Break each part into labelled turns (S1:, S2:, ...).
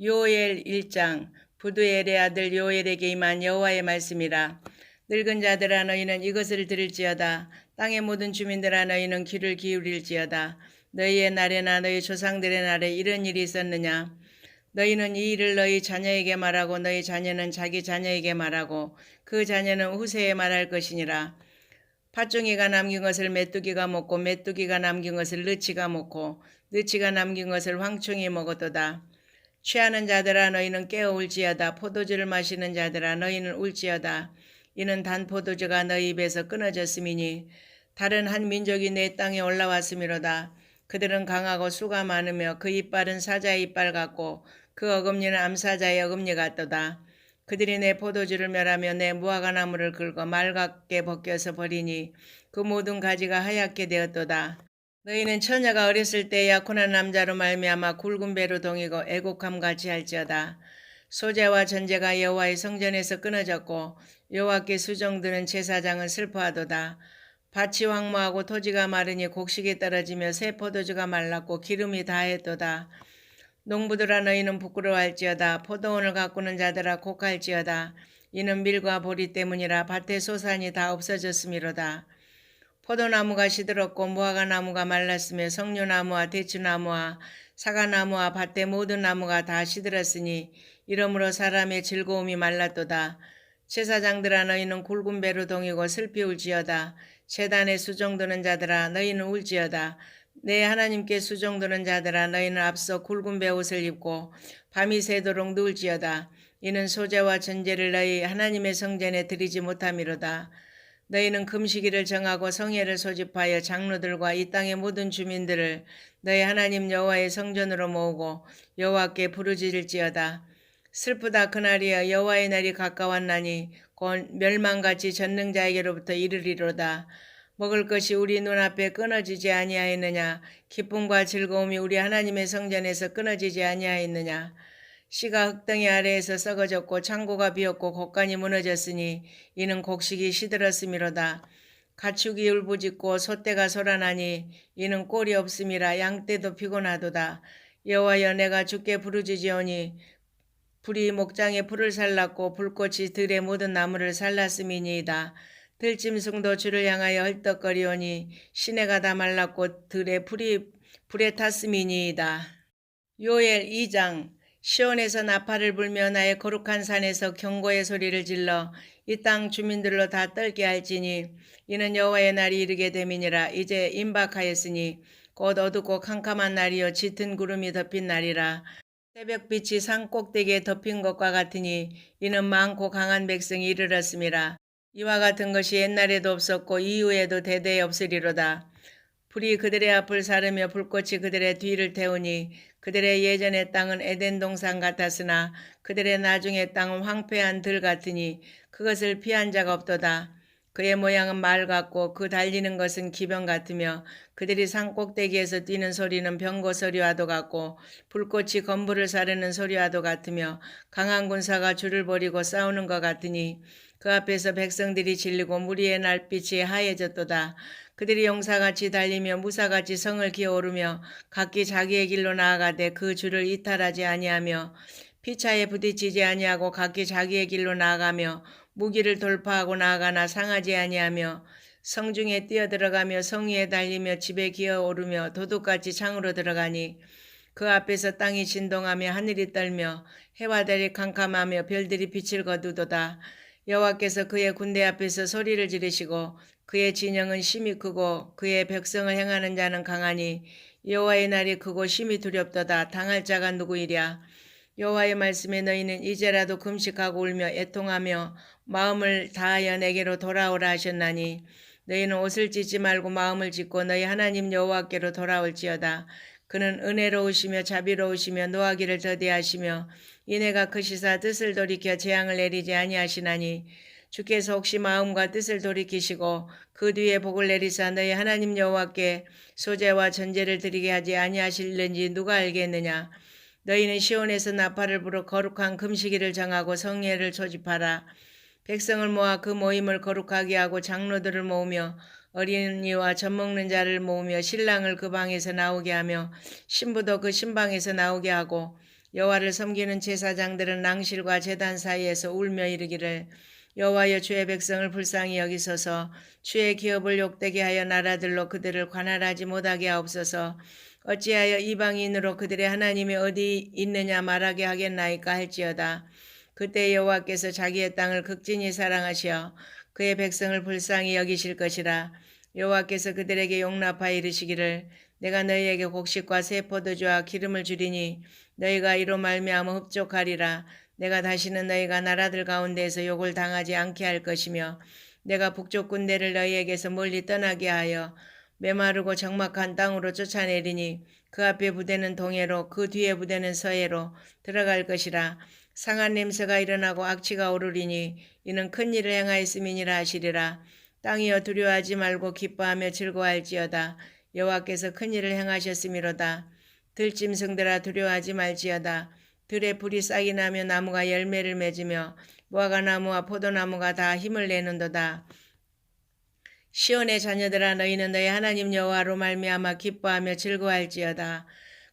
S1: 요엘 1장. 부두엘의 아들 요엘에게 임한 여호와의 말씀이라. 늙은 자들아 너희는 이것을 들을지어다. 땅의 모든 주민들아 너희는 귀를 기울일지어다. 너희의 날에나 너희 조상들의 날에 이런 일이 있었느냐? 너희는 이 일을 너희 자녀에게 말하고 너희 자녀는 자기 자녀에게 말하고 그 자녀는 후세에 말할 것이니라. 팥종이가 남긴 것을 메뚜기가 먹고 메뚜기가 남긴 것을 느치가 먹고 느치가 남긴 것을 황충이 먹었도다. 취하는 자들아 너희는 깨어 울지어다. 포도주를 마시는 자들아 너희는 울지어다. 이는 단 포도주가 너희 입에서 끊어졌음이니 다른 한 민족이 내 땅에 올라왔음이로다. 그들은 강하고 수가 많으며 그 이빨은 사자의 이빨 같고 그 어금니는 암사자의 어금니 같도다. 그들이 내 포도주를 멸하며 내 무화과나무를 긁어 말갛게 벗겨서 버리니 그 모든 가지가 하얗게 되었도다. 너희는 처녀가 어렸을 때 약혼한 남자로 말미암아 굵은 배로 동이고 애곡함 같이 할지어다. 소재와 전제가 여호와의 성전에서 끊어졌고 여호와께 수종드는 제사장은 슬퍼하도다. 밭이 황무하고 토지가 마르니 곡식이 떨어지며 새 포도주가 말랐고 기름이 다했도다. 농부들아 너희는 부끄러워할지어다. 포도원을 가꾸는 자들아 곡할지어다. 이는 밀과 보리 때문이라 밭의 소산이 다 없어졌음이로다. 포도나무가 시들었고 무화과나무가 말랐으며 석류나무와 대추나무와 사과나무와 밭의 모든 나무가 다 시들었으니 이러므로 사람의 즐거움이 말랐도다. 제사장들아 너희는 굵은 배로 동이고 슬피 울지어다. 제단에 수종드는 자들아 너희는 울지어다. 내 하나님께 수종드는 자들아 너희는 앞서 굵은 배 옷을 입고 밤이 새도록 누울지어다. 이는 소재와 전제를 너희 하나님의 성전에 드리지 못함이로다. 너희는 금식일을 정하고 성회를 소집하여 장로들과 이 땅의 모든 주민들을 너희 하나님 여호와의 성전으로 모으고 여호와께 부르짖을지어다. 슬프다 그날이여 여호와의 날이 가까웠나니 곧 멸망같이 전능자에게로부터 이르리로다. 먹을 것이 우리 눈앞에 끊어지지 아니하였느냐? 기쁨과 즐거움이 우리 하나님의 성전에서 끊어지지 아니하였느냐? 씨가 흙덩이 아래에서 썩어졌고 창고가 비었고 곡간이 무너졌으니 이는 곡식이 시들었음이로다. 가축이 울부짖고 소떼가 소란하니 이는 꼴이 없음이라. 양떼도 피곤하도다. 여호와여 내가 주께 부르짖으오니 불이 목장에 불을 살랐고 불꽃이 들의 모든 나무를 살랐음이니이다. 들짐승도 주를 향하여 헐떡거리오니 시내가 다 말랐고 들의 불에 탔음이니이다. 요엘 2장. 시온에서 나팔을 불며 나의 거룩한 산에서 경고의 소리를 질러 이 땅 주민들로 다 떨게 할지니 이는 여호와의 날이 이르게 됨이니라. 이제 임박하였으니 곧 어둡고 캄캄한 날이요 짙은 구름이 덮인 날이라. 새벽빛이 산 꼭대기에 덮인 것과 같으니 이는 많고 강한 백성이 이르렀음이라. 이와 같은 것이 옛날에도 없었고 이후에도 대대에 없으리로다. 불이 그들의 앞을 사르며 불꽃이 그들의 뒤를 태우니 그들의 예전의 땅은 에덴 동산 같았으나 그들의 나중의 땅은 황폐한 들 같으니 그것을 피한 자가 없도다. 그의 모양은 말 같고 그 달리는 것은 기병 같으며 그들이 산 꼭대기에서 뛰는 소리는 병거 소리와도 같고 불꽃이 건물을 사르는 소리와도 같으며 강한 군사가 줄을 버리고 싸우는 것 같으니 그 앞에서 백성들이 질리고 무리의 날빛이 하얘졌도다. 그들이 용사같이 달리며 무사같이 성을 기어오르며 각기 자기의 길로 나아가되 그 줄을 이탈하지 아니하며 피차에 부딪히지 아니하고 각기 자기의 길로 나아가며 무기를 돌파하고 나아가나 상하지 아니하며 성중에 뛰어들어가며 성 위에 달리며 집에 기어오르며 도둑같이 창으로 들어가니 그 앞에서 땅이 진동하며 하늘이 떨며 해와 달이 캄캄하며 별들이 빛을 거두도다. 여호와께서 그의 군대 앞에서 소리를 지르시고 그의 진영은 심히 크고 그의 백성을 행하는 자는 강하니 여호와의 날이 크고 심히 두렵도다. 당할 자가 누구이랴? 여호와의 말씀에 너희는 이제라도 금식하고 울며 애통하며 마음을 다하여 내게로 돌아오라 하셨나니 너희는 옷을 찢지 말고 마음을 찢고 너희 하나님 여호와께로 돌아올지어다. 그는 은혜로우시며 자비로우시며 노하기를 더디하시며 이내가 크시사 뜻을 돌이켜 재앙을 내리지 아니하시나니 주께서 혹시 마음과 뜻을 돌이키시고 그 뒤에 복을 내리사 너희 하나님 여호와께 소재와 전제를 드리게 하지 아니하실는지 누가 알겠느냐. 너희는 시온에서 나팔을 불어 거룩한 금식일을 정하고 성례를 소집하라. 백성을 모아 그 모임을 거룩하게 하고 장로들을 모으며 어린이와 젖먹는 자를 모으며 신랑을 그 방에서 나오게 하며 신부도 그 신방에서 나오게 하고 여호와를 섬기는 제사장들은 낭실과 제단 사이에서 울며 이르기를 여호와여 주의 백성을 불쌍히 여기소서 주의 기업을 욕되게 하여 나라들로 그들을 관할하지 못하게 하옵소서 어찌하여 이방인으로 그들의 하나님이 어디 있느냐 말하게 하겠나이까 할지어다. 그때 여호와께서 자기의 땅을 극진히 사랑하시어 그의 백성을 불쌍히 여기실 것이라. 여호와께서 그들에게 용납하여 이르시기를 내가 너희에게 곡식과 새 포도주와 기름을 주리니 너희가 이로 말미암아 흡족하리라. 내가 다시는 너희가 나라들 가운데에서 욕을 당하지 않게 할 것이며 내가 북쪽 군대를 너희에게서 멀리 떠나게 하여 메마르고 적막한 땅으로 쫓아내리니 그 앞에 부대는 동해로 그 뒤에 부대는 서해로 들어갈 것이라. 상한 냄새가 일어나고 악취가 오르리니 이는 큰 일을 행하였음이니라 하시리라. 땅이여 두려워하지 말고 기뻐하며 즐거워할지어다. 여호와께서 큰 일을 행하셨음이로다. 들짐승들아 두려워하지 말지어다. 들에 불이 싹이 나며 나무가 열매를 맺으며 무화과나무와 포도나무가 다 힘을 내는도다. 시온의 자녀들아 너희는 너희 하나님 여호와로 말미암아 기뻐하며 즐거워할지어다.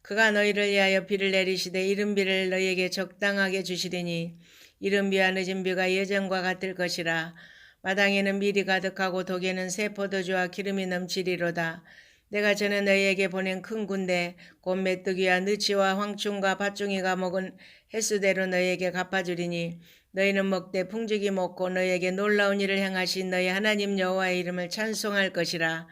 S1: 그가 너희를 위하여 비를 내리시되 이른 비를 너희에게 적당하게 주시리니 이른 비와 늦은 비가 예전과 같을 것이라. 마당에는 밀이 가득하고 독에는 새 포도주와 기름이 넘치리로다. 내가 전에 너희에게 보낸 큰 군대 곧 메뚜기와 느치와 황충과 팥중이가 먹은 횟수대로 너희에게 갚아주리니 너희는 먹되 풍족이 먹고 너희에게 놀라운 일을 행하신 너희 하나님 여호와의 이름을 찬송할 것이라.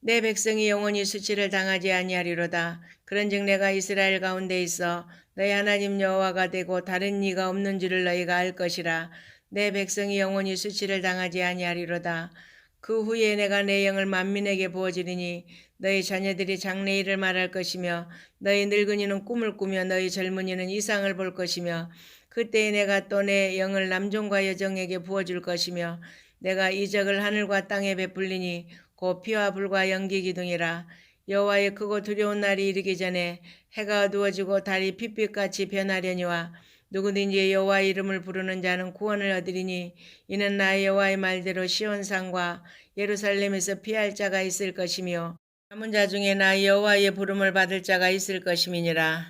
S1: 내 백성이 영원히 수치를 당하지 아니하리로다. 그런즉 내가 이스라엘 가운데 있어 너희 하나님 여호와가 되고 다른 이가 없는 줄을 너희가 알 것이라. 내 백성이 영원히 수치를 당하지 아니하리로다. 그 후에 내가 내 영을 만민에게 부어주리니 너희 자녀들이 장래일을 말할 것이며 너희 늙은이는 꿈을 꾸며 너희 젊은이는 이상을 볼 것이며 그때에 내가 또 내 영을 남종과 여종에게 부어줄 것이며 내가 이적을 하늘과 땅에 베풀리니 곧 피와 불과 연기 기둥이라. 여호와의 크고 두려운 날이 이르기 전에 해가 어두워지고 달이 핏빛같이 변하려니와 누구든지 여호와의 이름을 부르는 자는 구원을 얻으리니 이는 나 여호와의 말대로 시온산과 예루살렘에서 피할 자가 있을 것이며 남은 자 중에 나 여호와의 부름을 받을 자가 있을 것임이니라.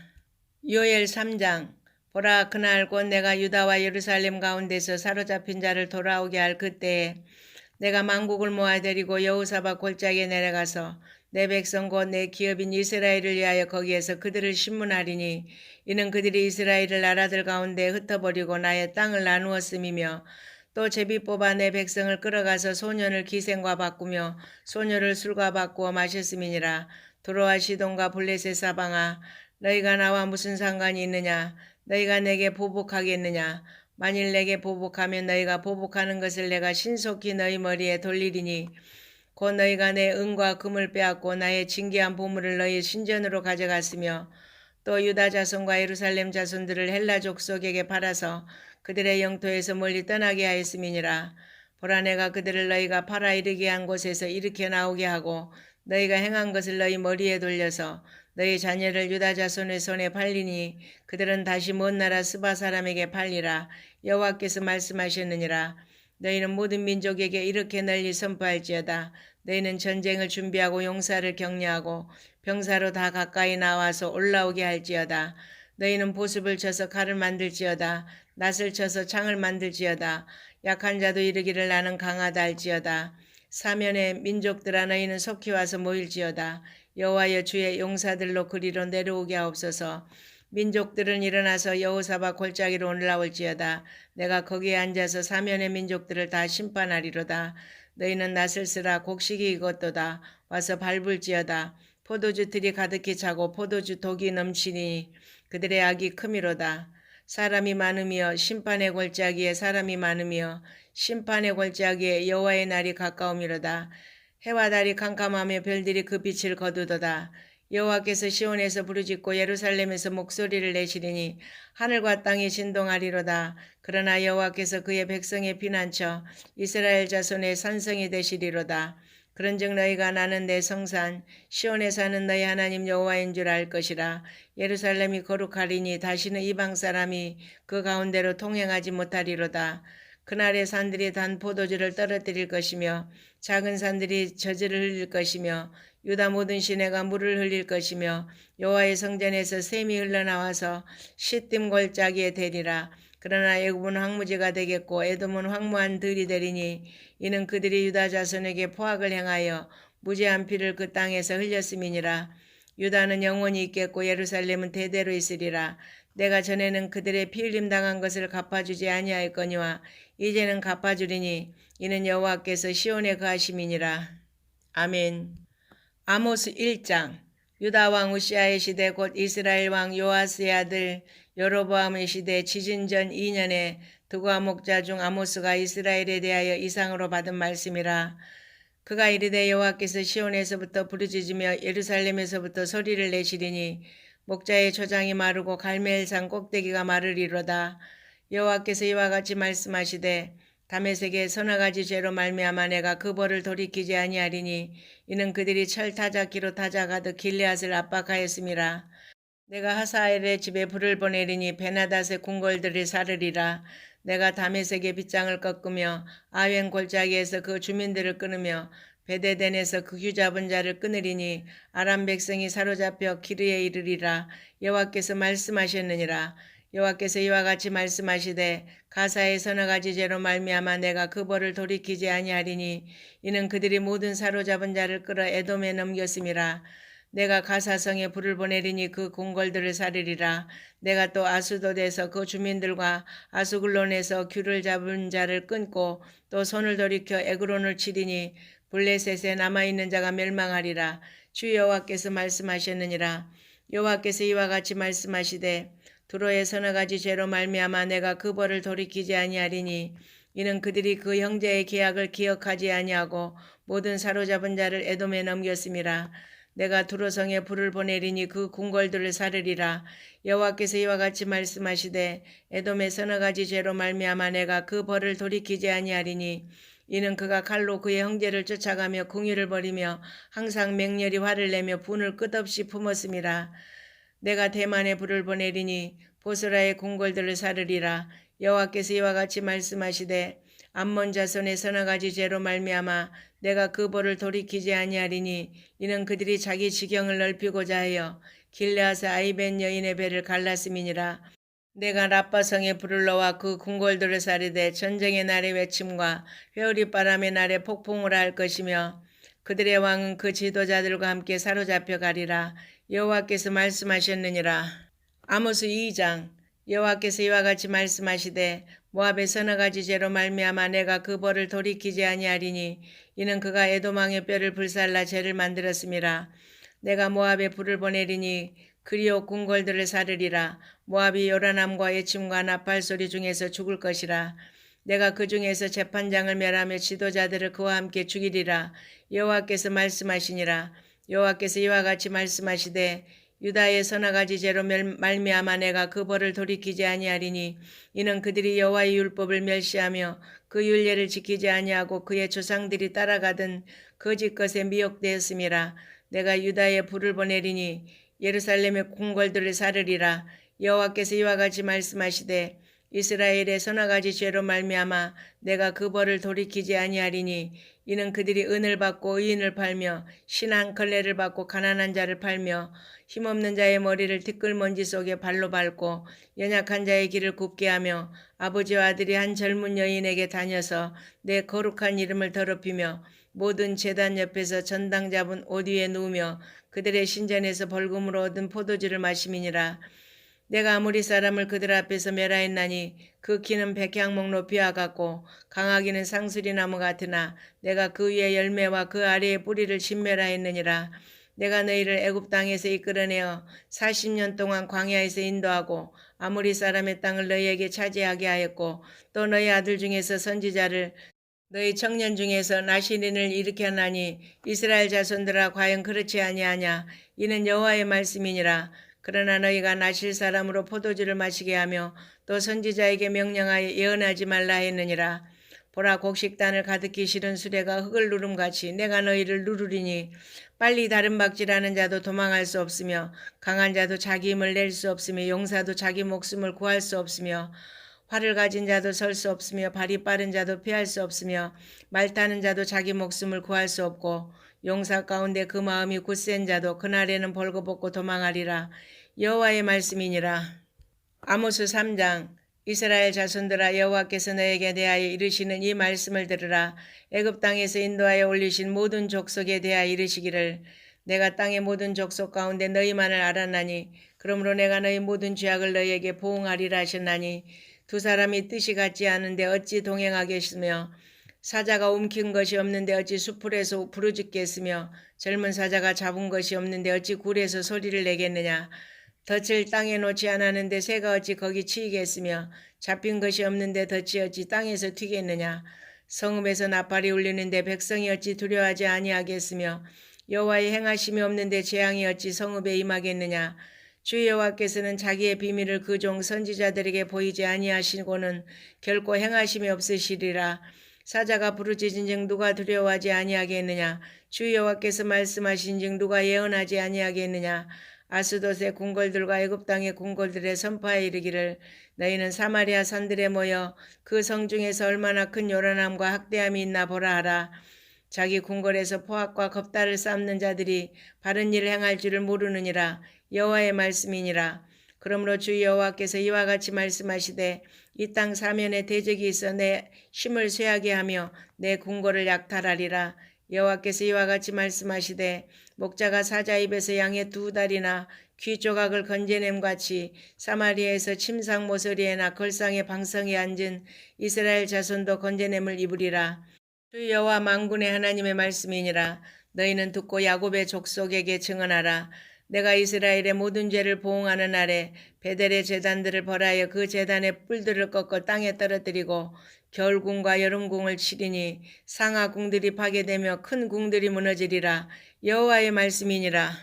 S1: 요엘 3장. 보라 그날 곧 내가 유다와 예루살렘 가운데서 사로잡힌 자를 돌아오게 할 그때에 내가 만국을 모아 데리고 여호사밧 골짜기에 내려가서 내 백성 곧 내 기업인 이스라엘을 위하여 거기에서 그들을 심문하리니 이는 그들이 이스라엘을 나라들 가운데 흩어버리고 나의 땅을 나누었음이며 또 제비 뽑아 내 백성을 끌어가서 소년을 기생과 바꾸며 소녀를 술과 바꾸어 마셨음이니라. 두로와 시돈과 블레셋 사방아 너희가 나와 무슨 상관이 있느냐. 너희가 내게 보복하겠느냐. 만일 내게 보복하면 너희가 보복하는 것을 내가 신속히 너희 머리에 돌리리니 곧 너희가 내 은과 금을 빼앗고 나의 진귀한 보물을 너희 신전으로 가져갔으며 또 유다 자손과 예루살렘 자손들을 헬라 족속에게 팔아서 그들의 영토에서 멀리 떠나게 하였음이니라. 보라 내가 그들을 너희가 팔아 이르게 한 곳에서 일으켜 나오게 하고 너희가 행한 것을 너희 머리에 돌려서 너희 자녀를 유다 자손의 손에 팔리니 그들은 다시 먼 나라 스바 사람에게 팔리라. 여호와께서 말씀하셨느니라. 너희는 모든 민족에게 이렇게 널리 선포할지어다. 너희는 전쟁을 준비하고 용사를 격려하고 병사로 다 가까이 나와서 올라오게 할지어다. 너희는 보습을 쳐서 칼을 만들지어다. 낫을 쳐서 창을 만들지어다. 약한 자도 이르기를 나는 강하다 할지어다. 사면의 민족들아 너희는 속히 와서 모일지어다. 여호와여 주의 용사들로 그리로 내려오게 하옵소서. 민족들은 일어나서 여호사밧 골짜기로 올라올지어다. 내가 거기에 앉아서 사면의 민족들을 다 심판하리로다. 너희는 낫을 쓰라. 곡식이 익었도다. 와서 밟을지어다. 포도주 들이 가득히 차고 포도주 독이 넘치니 그들의 악이 크미로다. 사람이 많으며 심판의 골짜기에 사람이 많으며 심판의 골짜기에 여호와의 날이 가까움이로다. 해와 달이 캄캄하며 별들이 그 빛을 거두도다. 여호와께서 시온에서 부르짖고 예루살렘에서 목소리를 내시리니 하늘과 땅이 진동하리로다. 그러나 여호와께서 그의 백성의 피난처 이스라엘 자손의 산성이 되시리로다. 그런즉 너희가 나는 내 성산 시온에 사는 너희 하나님 여호와인 줄 알 것이라. 예루살렘이 거룩하리니 다시는 이방 사람이 그 가운데로 통행하지 못하리로다. 그날의 산들이 단 포도주를 떨어뜨릴 것이며 작은 산들이 저주를 흘릴 것이며 유다 모든 시내가 물을 흘릴 것이며 여호와의 성전에서 샘이 흘러나와서 시딤 골짜기에 대리라. 그러나 애굽은 황무지가 되겠고 에돔은 황무한 들이 되리니 이는 그들이 유다 자손에게 포악을 행하여 무죄한 피를 그 땅에서 흘렸음이니라. 유다는 영원히 있겠고 예루살렘은 대대로 있으리라. 내가 전에는 그들의 피 흘림 당한 것을 갚아주지 아니하였거니와 이제는 갚아주리니 이는 여호와께서 시온에 거하심이니라. 아멘. 아모스 1장. 유다 왕 우시아의 시대 곧 이스라엘 왕 요아스의 아들 여로보암의 시대 지진전 2년에 드고아 목자 중 아모스가 이스라엘에 대하여 이상으로 받은 말씀이라. 그가 이르되 여호와께서 시온에서부터 부르짖으며 예루살렘에서부터 소리를 내시리니 목자의 초장이 마르고 갈멜산 꼭대기가 마르리로다. 여호와께서 이와 같이 말씀하시되 다메섹의 서너 가지 죄로 말미암아 내가 그 벌을 돌이키지 아니하리니 이는 그들이 철 타작기로 타작하듯 길르앗을 압박하였음이라. 내가 하사엘의 집에 불을 보내리니 베나닷의 궁궐들을 사르리라. 내가 다메섹의 빗장을 꺾으며 아웬 골짜기에서 그 주민들을 끊으며 베데덴에서 그 휴잡은 자를 끊으리니 아람 백성이 사로잡혀 기르에 이르리라. 여호와께서 말씀하셨느니라. 여호와께서 이와 같이 말씀하시되 가사의 서너 가지 죄로 말미암아 내가 그 벌을 돌이키지 아니하리니 이는 그들이 모든 사로잡은 자를 끌어 에돔에 넘겼음이라. 내가 가사성에 불을 보내리니 그 궁궐들을 사르리라. 내가 또 아수돗에서 그 주민들과 아수글론에서 귤을 잡은 자를 끊고 또 손을 돌이켜 에그론을 치리니 블레셋에 남아있는 자가 멸망하리라. 주 여호와께서 말씀하셨느니라. 여호와께서 이와 같이 말씀하시되 두로의 서너 가지 죄로 말미암아 내가 그 벌을 돌이키지 아니하리니 이는 그들이 그 형제의 계약을 기억하지 아니하고 모든 사로잡은 자를 에돔에 넘겼음이라. 내가 두로성에 불을 보내리니 그 궁궐들을 사르리라. 여호와께서 이와 같이 말씀하시되 에돔의 서너 가지 죄로 말미암아 내가 그 벌을 돌이키지 아니하리니 이는 그가 칼로 그의 형제를 쫓아가며 궁유를 벌이며 항상 맹렬히 화를 내며 분을 끝없이 품었음이라. 내가 대만에 불을 보내리니 보스라의 궁궐들을 사르리라. 여호와께서 이와 같이 말씀하시되 암몬 자손의 서너 가지 죄로 말미암아 내가 그 벌을 돌이키지 아니하리니 이는 그들이 자기 지경을 넓히고자 하여 길르앗의 아이벤 여인의 배를 갈랐음이니라. 내가 라빠성에 불을 넣어 그 궁궐들을 사르되 전쟁의 날의 외침과 회오리 바람의 날에 폭풍을 할 것이며 그들의 왕은 그 지도자들과 함께 사로잡혀 가리라. 여호와께서 말씀하셨느니라. 아모스 2장. 여호와께서 이와 같이 말씀하시되 모압의 서너 가지 죄로 말미암아 내가 그 벌을 돌이키지 아니하리니 이는 그가 에돔 왕의 뼈를 불살라 죄를 만들었음이라. 내가 모압에 불을 보내리니 그리오 궁궐들을 사르리라. 모압이 요란함과 애침과 나팔 소리 중에서 죽을 것이라. 내가 그 중에서 재판장을 멸하며 지도자들을 그와 함께 죽이리라. 여호와께서 말씀하시니라. 여호와께서 이와 같이 말씀하시되 유다의 서너 가지 죄로 말미암아 내가 그 벌을 돌이키지 아니하리니 이는 그들이 여호와의 율법을 멸시하며 그 율례를 지키지 아니하고 그의 조상들이 따라가던 거짓 것에 미혹되었음이라. 내가 유다에 불을 보내리니 예루살렘의 궁궐들을 사르리라. 여호와께서 이와 같이 말씀하시되 이스라엘의 서너 가지 죄로 말미암아 내가 그 벌을 돌이키지 아니하리니 이는 그들이 은을 받고 의인을 팔며 신한 걸레를 받고 가난한 자를 팔며 힘없는 자의 머리를 티끌먼지 속에 발로 밟고 연약한 자의 길을 굽게 하며 아버지와 아들이 한 젊은 여인에게 다녀서 내 거룩한 이름을 더럽히며 모든 제단 옆에서 전당 잡은 옷 위에 누우며 그들의 신전에서 벌금으로 얻은 포도주를 마심이니라. 내가 아무리 사람을 그들 앞에서 멸하였나니 그 키는 백향목 높이와 같고 강하기는 상수리 나무 같으나 내가 그 위에 열매와 그 아래의 뿌리를 신멸하였느니라. 내가 너희를 애굽 땅에서 이끌어내어 40년 동안 광야에서 인도하고 아무리 사람의 땅을 너희에게 차지하게 하였고 또 너희 아들 중에서 선지자를 너희 청년 중에서 나시린을 일으켰나니 이스라엘 자손들아 과연 그렇지 아니하냐. 이는 여호와의 말씀이니라. 그러나 너희가 나실 사람으로 포도주를 마시게 하며 또 선지자에게 명령하여 예언하지 말라 했느니라. 보라 곡식단을 가득히 실은 수레가 흙을 누름같이 내가 너희를 누르리니 빨리 다른 박질하는 자도 도망할 수 없으며 강한 자도 자기 힘을 낼 수 없으며 용사도 자기 목숨을 구할 수 없으며 활을 가진 자도 설 수 없으며 발이 빠른 자도 피할 수 없으며 말 타는 자도 자기 목숨을 구할 수 없고 용사 가운데 그 마음이 굳센 자도 그날에는 벌거벗고 도망하리라. 여호와의 말씀이니라. 아모스 3장. 이스라엘 자손들아, 여호와께서 너에게 대하여 이르시는 이 말씀을 들으라. 애굽 땅에서 인도하여 올리신 모든 족속에 대하여 이르시기를, 내가 땅의 모든 족속 가운데 너희만을 알았나니 그러므로 내가 너희 모든 죄악을 너희에게 보응하리라 하셨나니, 두 사람이 뜻이 같지 않은데 어찌 동행하겠으며, 사자가 움킨 것이 없는데 어찌 수풀에서 부르짖겠으며, 젊은 사자가 잡은 것이 없는데 어찌 굴에서 소리를 내겠느냐. 덫을 땅에 놓지 않았는데 새가 어찌 거기 치이겠으며, 잡힌 것이 없는데 덫이 어찌 땅에서 튀겠느냐. 성읍에서 나팔이 울리는데 백성이 어찌 두려워하지 아니하겠으며, 여호와의 행하심이 없는데 재앙이 어찌 성읍에 임하겠느냐. 주 여호와께서는 자기의 비밀을 그 종 선지자들에게 보이지 아니하시고는 결코 행하심이 없으시리라. 사자가 부르짖은즉 누가 두려워하지 아니하겠느냐. 주 여호와께서 말씀하신즉 누가 예언하지 아니하겠느냐. 아스돗의 궁궐들과 애굽 땅의 궁궐들에 선포하여 이르기를, 너희는 사마리아 산들에 모여 그 성 중에서 얼마나 큰 요란함과 학대함이 있나 보라 하라. 자기 궁궐에서 포악과 겁달을 쌓는 자들이 바른 일을 행할 줄을 모르느니라. 여호와의 말씀이니라. 그러므로 주 여호와께서 이와 같이 말씀하시되, 이 땅 사면에 대적이 있어 내 힘을 쇠하게 하며 내 궁궐을 약탈하리라. 여호와께서 이와 같이 말씀하시되, 목자가 사자 입에서 양의 두 다리나 귀 조각을 건져냄 같이 사마리아에서 침상 모서리에나 걸상의 방성에 앉은 이스라엘 자손도 건져냄을 입으리라. 주 여호와 만군의 하나님의 말씀이니라. 너희는 듣고 야곱의 족속에게 증언하라. 내가 이스라엘의 모든 죄를 보응하는 날에 베델의 제단들을 벌하여 그 제단의 뿔들을 꺾어 땅에 떨어뜨리고 겨울궁과 여름궁을 치리니 상하궁들이 파괴되며 큰 궁들이 무너지리라. 여호와의 말씀이니라.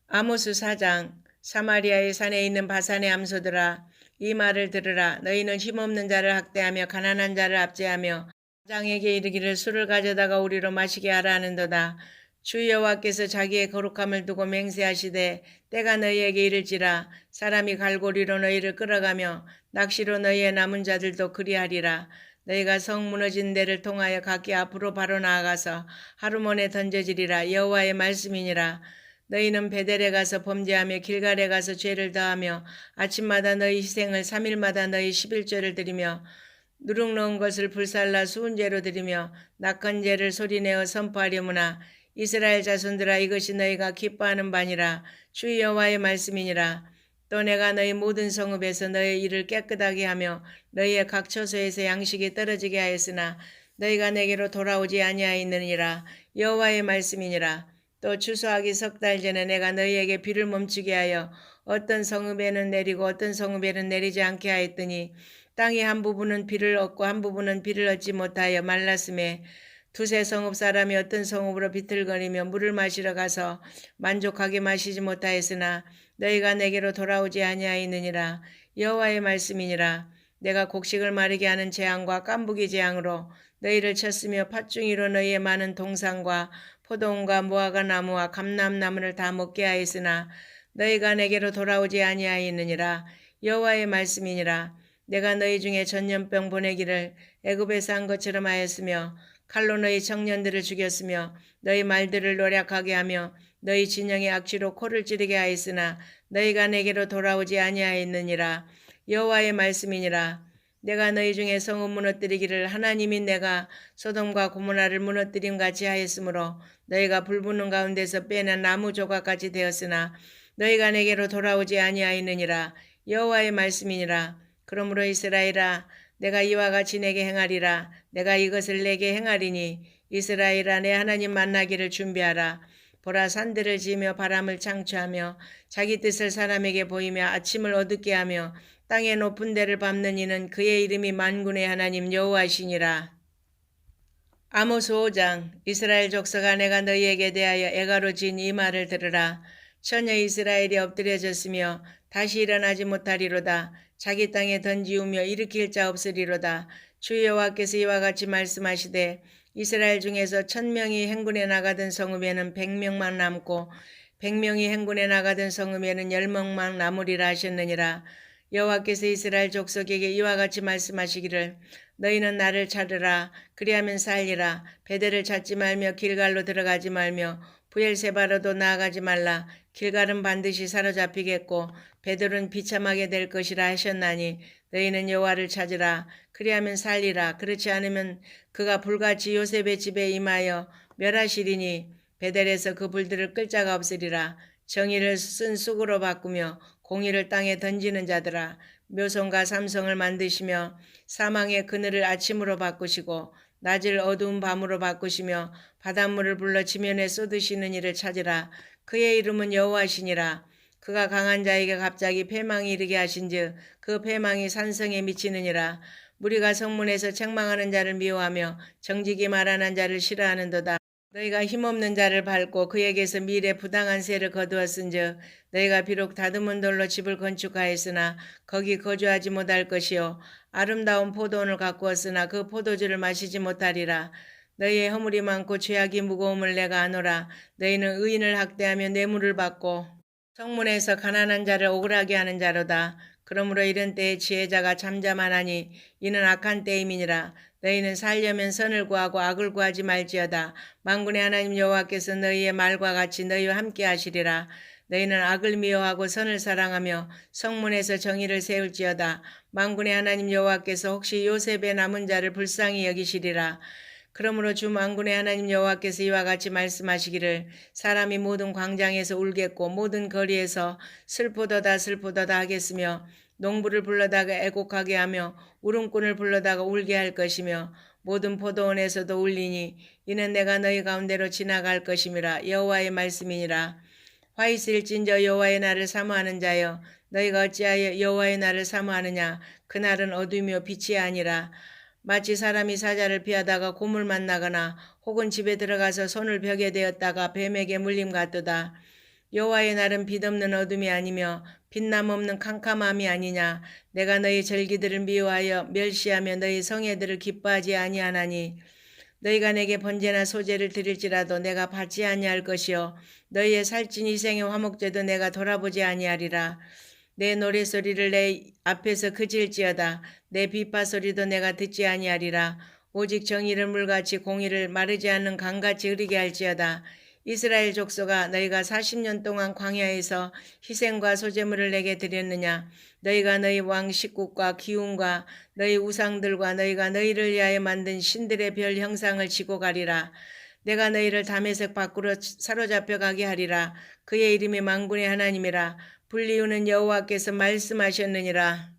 S1: 아모스 4장. 사마리아의 산에 있는 바산의 암소들아, 이 말을 들으라. 너희는 힘없는 자를 학대하며 가난한 자를 압제하며 장에게 이르기를 술을 가져다가 우리로 마시게 하라 하는도다. 주 여호와께서 자기의 거룩함을 두고 맹세하시되, 때가 너희에게 이를지라. 사람이 갈고리로 너희를 끌어가며 낚시로 너희의 남은 자들도 그리하리라. 너희가 성 무너진 데를 통하여 각기 앞으로 바로 나아가서 하루몬에 던져지리라. 여호와의 말씀이니라. 너희는 베델에 가서 범죄하며 길갈에 가서 죄를 더하며 아침마다 너희 희생을 3일마다 너희 11조를 드리며 누룩 넣은 것을 불살라 수은제로 드리며 낙헌 제를 소리내어 선포하려무나. 이스라엘 자손들아, 이것이 너희가 기뻐하는 바니라. 주 여호와의 말씀이니라. 또 내가 너희 모든 성읍에서 너희 일을 깨끗하게 하며 너희의 각 처소에서 양식이 떨어지게 하였으나 너희가 내게로 돌아오지 아니하였느니라. 여호와의 말씀이니라. 또 추수하기 석 달 전에 내가 너희에게 비를 멈추게 하여 어떤 성읍에는 내리고 어떤 성읍에는 내리지 않게 하였더니, 땅의 한 부분은 비를 얻고 한 부분은 비를 얻지 못하여 말랐음에, 두세 성읍 사람이 어떤 성읍으로 비틀거리며 물을 마시러 가서 만족하게 마시지 못하였으나 너희가 내게로 돌아오지 아니하였느니라. 여호와의 말씀이니라. 내가 곡식을 마르게 하는 재앙과 깐부기 재앙으로 너희를 쳤으며 팥중이로 너희의 많은 동산과 포도원과 무화과 나무와 감람나무를 다 먹게 하였으나 너희가 내게로 돌아오지 아니하였느니라. 여호와의 말씀이니라. 내가 너희 중에 전염병 보내기를 애굽에서 한 것처럼 하였으며 칼로 너희 청년들을 죽였으며 너희 말들을 노략하게 하며 너희 진영의 악취로 코를 찌르게 하였으나 너희가 내게로 돌아오지 아니하였느니라. 여호와의 말씀이니라. 내가 너희 중에 성읍 무너뜨리기를 하나님이 내가 소돔과 고모라를 무너뜨림 같이 하였으므로 너희가 불붙는 가운데서 빼낸 나무 조각같이 되었으나 너희가 내게로 돌아오지 아니하였느니라. 여호와의 말씀이니라. 그러므로 이스라엘아, 내가 이와 같이 내게 행하리라. 내가 이것을 내게 행하리니 이스라엘아, 내 하나님 만나기를 준비하라. 보라, 산들을 지으며 바람을 창추하며 자기 뜻을 사람에게 보이며 아침을 어둡게 하며 땅의 높은 데를 밟는 이는 그의 이름이 만군의 하나님 여호와시니라. 아모스 5장. 이스라엘 족속아, 내가 너희에게 대하여 애가로 지은 이 말을 들으라. 처녀 이스라엘이 엎드려졌으며 다시 일어나지 못하리로다. 자기 땅에 던지우며 일으킬 자 없으리로다. 주 여호와께서 이와 같이 말씀하시되, 이스라엘 중에서 1000명이 행군에 나가던 성읍에는 100명만 남고 100명이 행군에 나가던 성읍에는 10명만 남으리라 하셨느니라. 여호와께서 이스라엘 족속에게 이와 같이 말씀하시기를 너희는 나를 찾으라 그리하면 살리라. 베델을 찾지 말며 길갈로 들어가지 말며 부엘세바로도 나아가지 말라. 길갈은 반드시 사로잡히겠고 베델은 비참하게 될 것이라 하셨나니 너희는 여호와를 찾으라 그리하면 살리라. 그렇지 않으면 그가 불같이 요셉의 집에 임하여 멸하시리니 베델에서 그 불들을 끌 자가 없으리라. 정의를 쓴 쑥으로 바꾸며 공의를 땅에 던지는 자들아 묘성과 삼성을 만드시며 사망의 그늘을 아침으로 바꾸시고 낮을 어두운 밤으로 바꾸시며 바닷물을 불러 지면에 쏟으시는 이를 찾으라. 그의 이름은 여호와시니라. 그가 강한 자에게 갑자기 패망이 이르게 하신즉 그 패망이 산성에 미치느니라. 무리가 성문에서 책망하는 자를 미워하며 정직이 말하는 자를 싫어하는도다. 너희가 힘없는 자를 밟고 그에게서 미래 부당한 세를 거두었은즉 너희가 비록 다듬은 돌로 집을 건축하였으나 거기 거주하지 못할 것이요 아름다운 포도원을 가꾸었으나 그 포도주를 마시지 못하리라. 너희의 허물이 많고 죄악이 무거움을 내가 아노라. 너희는 의인을 학대하며 뇌물을 받고 성문에서 가난한 자를 억울하게 하는 자로다. 그러므로 이런 때에 지혜자가 잠잠하나니 이는 악한 때임이니라. 너희는 살려면 선을 구하고 악을 구하지 말지어다. 만군의 하나님 여호와께서 너희의 말과 같이 너희와 함께 하시리라. 너희는 악을 미워하고 선을 사랑하며 성문에서 정의를 세울지어다. 만군의 하나님 여호와께서 혹시 요셉의 남은 자를 불쌍히 여기시리라. 그러므로 주 만군의 하나님 여호와께서 이와 같이 말씀하시기를 사람이 모든 광장에서 울겠고 모든 거리에서 슬프도다 슬프도다 하겠으며 농부를 불러다가 애곡하게 하며 울음꾼을 불러다가 울게 할 것이며 모든 포도원에서도 울리니 이는 내가 너희 가운데로 지나갈 것임이라. 여호와의 말씀이니라. 화 있을진저 여호와의 날을 사모하는 자여 너희가 어찌하여 여호와의 날을 사모하느냐. 그날은 어둠이요 빛이 아니라 마치 사람이 사자를 피하다가 곰을 만나거나 혹은 집에 들어가서 손을 벽에 대었다가 뱀에게 물림 같도다. 여호와의 날은 빛없는 어둠이 아니며 빛남 없는 캄캄함이 아니냐. 내가 너희 절기들을 미워하여 멸시하며 너희 성회들을 기뻐하지 아니하나니 너희가 내게 번제나 소제를 드릴지라도 내가 받지 아니할 것이요 너희의 살찐 희생의 화목제도 내가 돌아보지 아니하리라. 내 노래소리를 내 앞에서 그칠지어다. 내 비파소리도 내가 듣지 아니하리라. 오직 정의를 물같이 공의를 마르지 않는 강같이 흐르게 할지어다. 이스라엘 족속아 너희가 40년 동안 광야에서 희생과 소제물을 내게 드렸느냐. 너희가 너희 왕 식국과 기운과 너희 우상들과 너희가 너희를 위하여 만든 신들의 별 형상을 지고 가리라. 내가 너희를 다메섹 밖으로 사로잡혀 가게 하리라. 그의 이름이 만군의 하나님이라. 불리우는 여호와께서 말씀하셨느니라.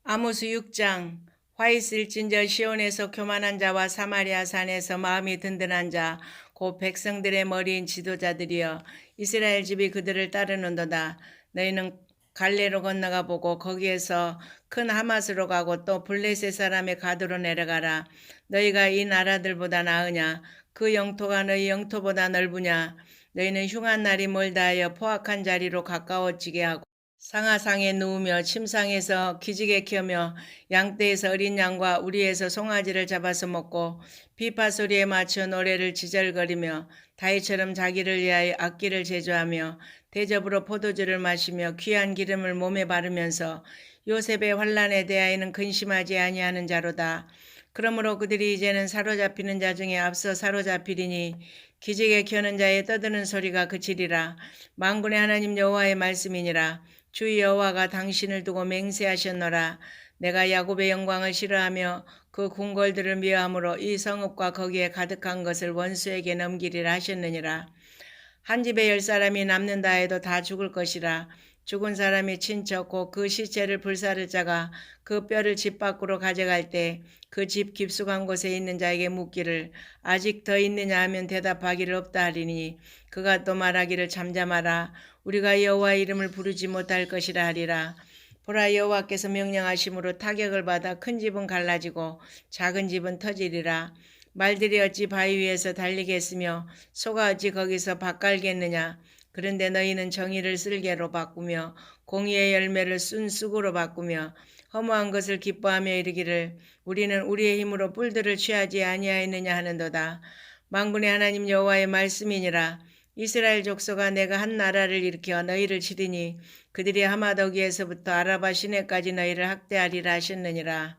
S1: 아모스 6장. 화 있을진저 시온에서 교만한 자와 사마리아 산에서 마음이 든든한 자 곧 백성들의 머리인 지도자들이여 이스라엘 집이 그들을 따르는도다. 너희는 갈레로 건너가 보고 거기에서 큰 하맛으로 가고 또 블레셋 사람의 가드로 내려가라. 너희가 이 나라들보다 나으냐. 그 영토가 너희 영토보다 넓으냐. 너희는 흉한 날이 멀다 하여 포악한 자리로 가까워지게 하고 상하상에 누우며 침상에서 기지개 켜며 양떼에서 어린 양과 우리에서 송아지를 잡아서 먹고 비파 소리에 맞춰 노래를 지절거리며 다이처럼 자기를 위하여 악기를 제조하며 대접으로 포도주를 마시며 귀한 기름을 몸에 바르면서 요셉의 환난에 대하여는 근심하지 아니하는 자로다. 그러므로 그들이 이제는 사로잡히는 자 중에 앞서 사로잡히리니 기지개 켜는 자의 떠드는 소리가 그치리라. 만군의 하나님 여호와의 말씀이니라. 주 여호와가 당신을 두고 맹세하셨노라. 내가 야곱의 영광을 싫어하며 그 궁궐들을 미워함으로 이 성읍과 거기에 가득한 것을 원수에게 넘기리라 하셨느니라. 한 집에 10사람이 남는다 해도 다 죽을 것이라. 죽은 사람이 친척 곧 그 시체를 불사를 자가 그 뼈를 집 밖으로 가져갈 때 그 집 깊숙한 곳에 있는 자에게 묻기를 아직 더 있느냐 하면 대답하기를 없다 하리니 그가 또 말하기를 잠잠하라. 우리가 여호와의 이름을 부르지 못할 것이라 하리라. 보라 여호와께서 명령하심으로 타격을 받아 큰 집은 갈라지고 작은 집은 터지리라. 말들이 어찌 바위 위에서 달리겠으며 소가 어찌 거기서 밥 갈겠느냐. 그런데 너희는 정의를 쓸개로 바꾸며 공의의 열매를 쓴 쑥으로 바꾸며 허무한 것을 기뻐하며 이르기를 우리는 우리의 힘으로 뿔들을 취하지 아니하였느냐 하는도다. 만군의 하나님 여호와의 말씀이니라. 이스라엘 족속아 내가 한 나라를 일으켜 너희를 치리니 그들이 하마더기에서부터 아라바 시내까지 너희를 학대하리라 하셨느니라.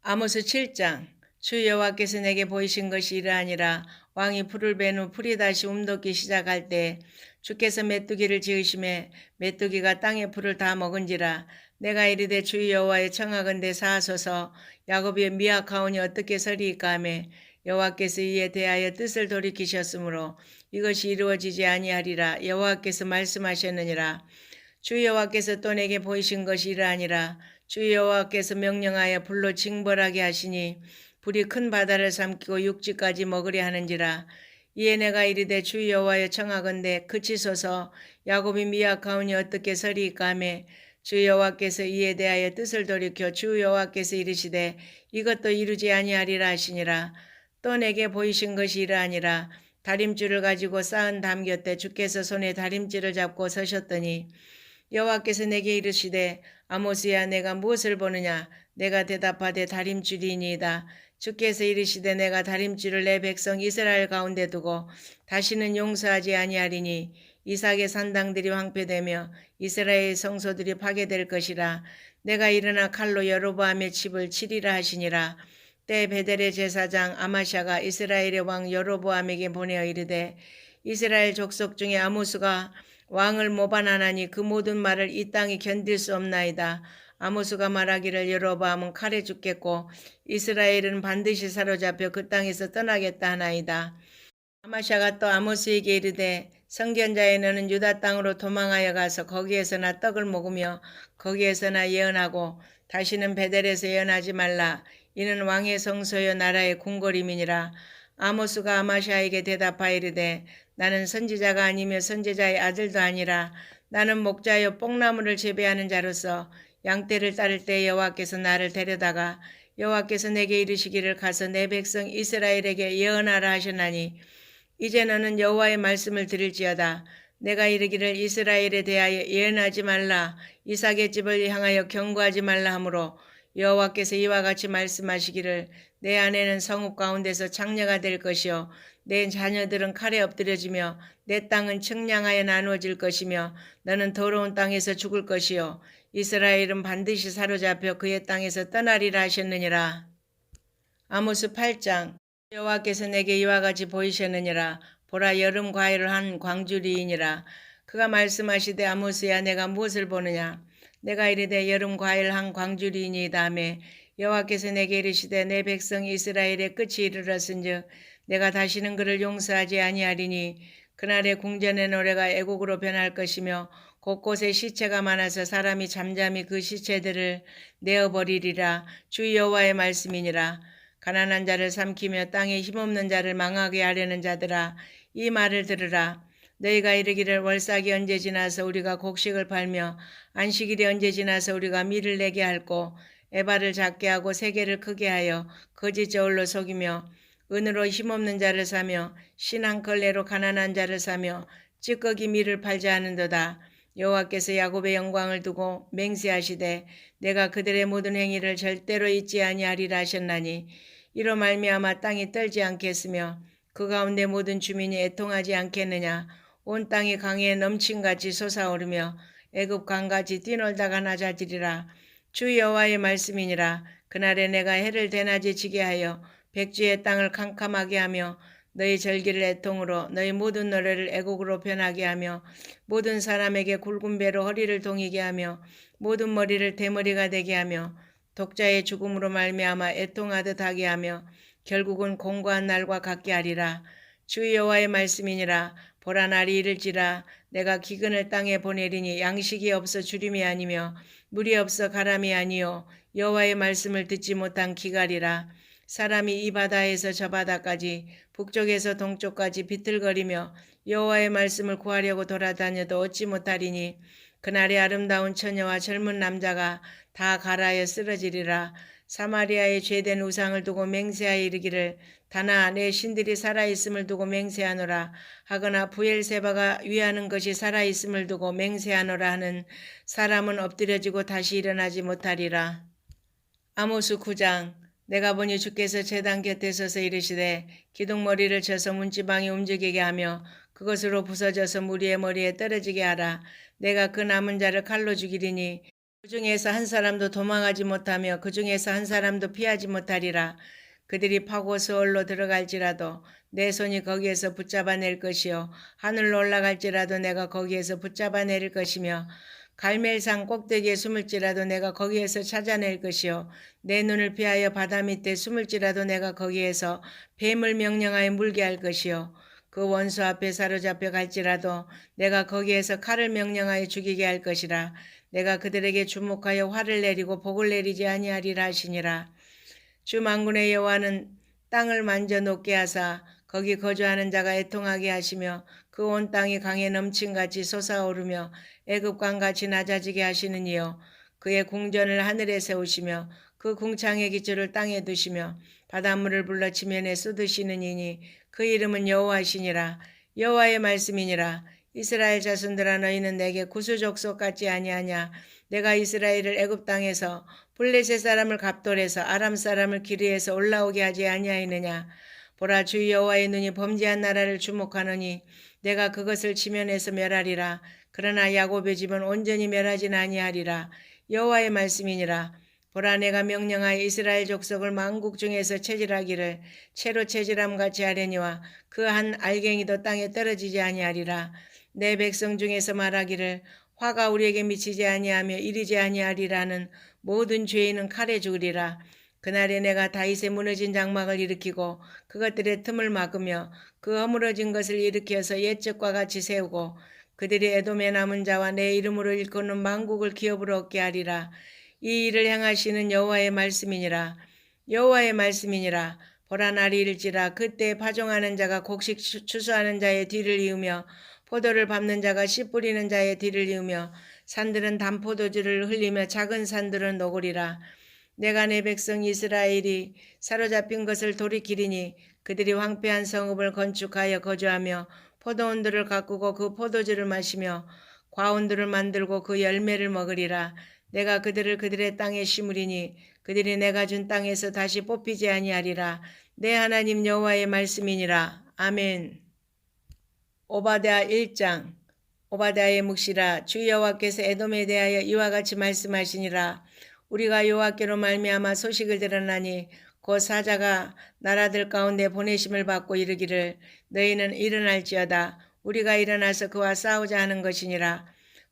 S1: 아모스 7장. 주 여호와께서 내게 보이신 것이 이러하니라. 왕이 풀을 벤 후 풀이 다시 움돋기 시작할 때 주께서 메뚜기를 지으심에 메뚜기가 땅의 풀을 다 먹은지라. 내가 이르되 주 여호와의 청하건대 사하소서. 야곱의 미약하오니 어떻게 서리이까 하며 여호와께서 이에 대하여 뜻을 돌이키셨으므로 이것이 이루어지지 아니하리라. 여호와께서 말씀하셨느니라. 주 여호와께서 또 내게 보이신 것이 이러하니라. 주 여호와께서 명령하여 불로 징벌하게 하시니 불이 큰 바다를 삼키고 육지까지 먹으려 하는지라. 이에 내가 이르되 주 여호와여 청하건대 그치소서. 야곱이 미약하오니 어떻게 서리이까 하며 주 여호와께서 이에 대하여 뜻을 돌이켜 주 여호와께서 이르시되 이것도 이루지 아니하리라 하시니라. 또 내게 보이신 것이 이러하니라. 다림줄을 가지고 쌓은 담 곁에 주께서 손에 다림줄을 잡고 서셨더니 여호와께서 내게 이르시되 아모스야 내가 무엇을 보느냐. 내가 대답하되 다림줄이니이다. 주께서 이르시되 내가 다림줄을 내 백성 이스라엘 가운데 두고 다시는 용서하지 아니하리니 이삭의 산당들이 황폐되며 이스라엘 성소들이 파괴될 것이라. 내가 일어나 칼로 여로보암의 집을 치리라 하시니라. 때 베델의 제사장 아마샤가 이스라엘의 왕 여로보암에게 보내어 이르되 이스라엘 족속 중에 아모스가 왕을 모반하나니 그 모든 말을 이 땅이 견딜 수 없나이다. 아모스가 말하기를 여로보암은 칼에 죽겠고 이스라엘은 반드시 사로잡혀 그 땅에서 떠나겠다 하나이다. 아마샤가 또 아모스에게 이르되 성견자의 너는 유다 땅으로 도망하여 가서 거기에서나 떡을 먹으며 거기에서나 예언하고 다시는 베델에서 예언하지 말라. 이는 왕의 성소여 나라의 궁궐임이니라. 아모스가 아마샤에게 대답하여 이르되 나는 선지자가 아니며 선지자의 아들도 아니라 나는 목자여 뽕나무를 재배하는 자로서 양떼를 따를 때 여호와께서 나를 데려다가 여호와께서 내게 이르시기를 가서 내 백성 이스라엘에게 예언하라 하셨나니 이제 너는 여호와의 말씀을 들을지어다. 내가 이르기를 이스라엘에 대하여 예언하지 말라. 이삭의 집을 향하여 경고하지 말라 하므로 여호와께서 이와 같이 말씀하시기를 내 아내는 성읍 가운데서 창녀가 될 것이요 내 자녀들은 칼에 엎드려지며 내 땅은 측량하여 나누어질 것이며 너는 더러운 땅에서 죽을 것이요 이스라엘은 반드시 사로잡혀 그의 땅에서 떠나리라 하셨느니라. 아모스 8장. 여호와께서 내게 이와 같이 보이셨느니라. 보라 여름 과일을 한 광주리이니라. 그가 말씀하시되 아모스야 내가 무엇을 보느냐. 내가 이르되 여름 과일 한 광주리이니이다 하매 여호와께서 내게 이르시되 내 백성 이스라엘의 끝이 이르렀은즉 내가 다시는 그를 용서하지 아니하리니 그날의 궁전의 노래가 애곡으로 변할 것이며 곳곳에 시체가 많아서 사람이 잠잠히 그 시체들을 내어버리리라. 주 여호와의 말씀이니라. 가난한 자를 삼키며 땅에 힘없는 자를 망하게 하려는 자들아 이 말을 들으라. 너희가 이르기를 월삭이 언제 지나서 우리가 곡식을 팔며 안식일이 언제 지나서 우리가 밀을 내게 할꼬 에바를 작게 하고 세계를 크게 하여 거짓 저울로 속이며 은으로 힘없는 자를 사며 신한 걸레로 가난한 자를 사며 찌꺼기 밀을 팔자 하는도다. 여호와께서 야곱의 영광을 두고 맹세하시되 내가 그들의 모든 행위를 절대로 잊지 아니하리라 하셨나니 이로 말미암아 땅이 떨지 않겠으며 그 가운데 모든 주민이 애통하지 않겠느냐. 온 땅이 강에 넘친같이 솟아오르며 애굽 강같이 뛰놀다가 낮아지리라. 주 여호와의 말씀이니라. 그날에 내가 해를 대낮에 지게 하여 백주의 땅을 캄캄하게 하며 너희 절기를 애통으로 너희 모든 노래를 애곡으로 변하게 하며 모든 사람에게 굵은 배로 허리를 동이게 하며 모든 머리를 대머리가 되게 하며 독자의 죽음으로 말미암아 애통하듯 하게 하며 결국은 공고한 날과 같게 하리라. 주 여호와의 말씀이니라. 보라 날이 이를지라. 내가 기근을 땅에 보내리니 양식이 없어 주림이 아니며 물이 없어 가람이 아니요 여호와의 말씀을 듣지 못한 기갈이라. 사람이 이 바다에서 저 바다까지 북쪽에서 동쪽까지 비틀거리며 여호와의 말씀을 구하려고 돌아다녀도 얻지 못하리니 그날에 아름다운 처녀와 젊은 남자가 다 갈아여 쓰러지리라. 사마리아의 죄된 우상을 두고 맹세하여 이르기를 다나 내 신들이 살아있음을 두고 맹세하노라 하거나 부엘세바가 위하는 것이 살아있음을 두고 맹세하노라 하는 사람은 엎드려지고 다시 일어나지 못하리라. 아모스 9장. 내가 보니 주께서 제단 곁에 서서 이르시되 기둥머리를 쳐서 문지방이 움직이게 하며 그것으로 부서져서 무리의 머리에 떨어지게 하라. 내가 그 남은 자를 칼로 죽이리니 그 중에서 한 사람도 도망하지 못하며 그 중에서 한 사람도 피하지 못하리라. 그들이 파고 스올로 들어갈지라도 내 손이 거기에서 붙잡아낼 것이요 하늘로 올라갈지라도 내가 거기에서 붙잡아내릴 것이며 갈멜산 꼭대기에 숨을지라도 내가 거기에서 찾아낼 것이요 내 눈을 피하여 바다 밑에 숨을지라도 내가 거기에서 뱀을 명령하여 물게 할 것이요 그 원수 앞에 사로잡혀 갈지라도 내가 거기에서 칼을 명령하여 죽이게 할 것이라. 내가 그들에게 주목하여 화를 내리고 복을 내리지 아니하리라 하시니라. 주 만군의 여호와는 땅을 만져 녹게 하사 거기 거주하는 자가 애통하게 하시며 그 온 땅이 강에 넘친같이 솟아오르며 애굽강같이 낮아지게 하시는 이요 그의 궁전을 하늘에 세우시며 그 궁창의 기초를 땅에 두시며 바닷물을 불러 지면에 쏟으시는 이니 그 이름은 여호와시니라. 여호와의 말씀이니라. 이스라엘 자손들아 너희는 내게 구수족속 같지 아니하냐. 내가 이스라엘을 애굽 땅에서 블레셋 사람을 갑돌에서 아람 사람을 기르에서 올라오게 하지 아니하였느냐. 보라 주 여호와의 눈이 범죄한 나라를 주목하노니 내가 그것을 지면에서 멸하리라. 그러나 야곱의 집은 온전히 멸하진 아니하리라. 여호와의 말씀이니라. 보라 내가 명령하여 이스라엘 족속을 만국 중에서 체질하기를 채로 체질함 같이 하려니와 그 한 알갱이도 땅에 떨어지지 아니하리라. 내 백성 중에서 말하기를 화가 우리에게 미치지 아니하며 이르지 아니하리라는 모든 죄인은 칼에 죽으리라. 그날에 내가 다윗의 무너진 장막을 일으키고 그것들의 틈을 막으며 그 허물어진 것을 일으켜서 옛적과 같이 세우고 그들이 에돔의 남은 자와 내 이름으로 일컫는 만국을 기업으로 얻게 하리라. 이 일을 행하시는 여호와의 말씀이니라. 여호와의 말씀이니라. 보라 날이 일지라 그때 파종하는 자가 곡식 추수하는 자의 뒤를 이으며 포도를 밟는 자가 씨 뿌리는 자의 뒤를 이으며 산들은 단포도주를 흘리며 작은 산들은 녹으리라. 내가 내 백성 이스라엘이 사로잡힌 것을 돌이키리니 그들이 황폐한 성읍을 건축하여 거주하며 포도원들을 가꾸고 그 포도주를 마시며 과원들을 만들고 그 열매를 먹으리라. 내가 그들을 그들의 땅에 심으리니 그들이 내가 준 땅에서 다시 뽑히지 아니하리라. 내 하나님 여호와의 말씀이니라. 아멘. 오바댜 1장. 오바댜의 묵시라. 주 여호와께서 에돔에 대하여 이와 같이 말씀하시니라. 우리가 여호와께로 말미암아 소식을 들었나니 곧 사자가 나라들 가운데 보내심을 받고 이르기를 너희는 일어날지어다. 우리가 일어나서 그와 싸우자 하는 것이니라.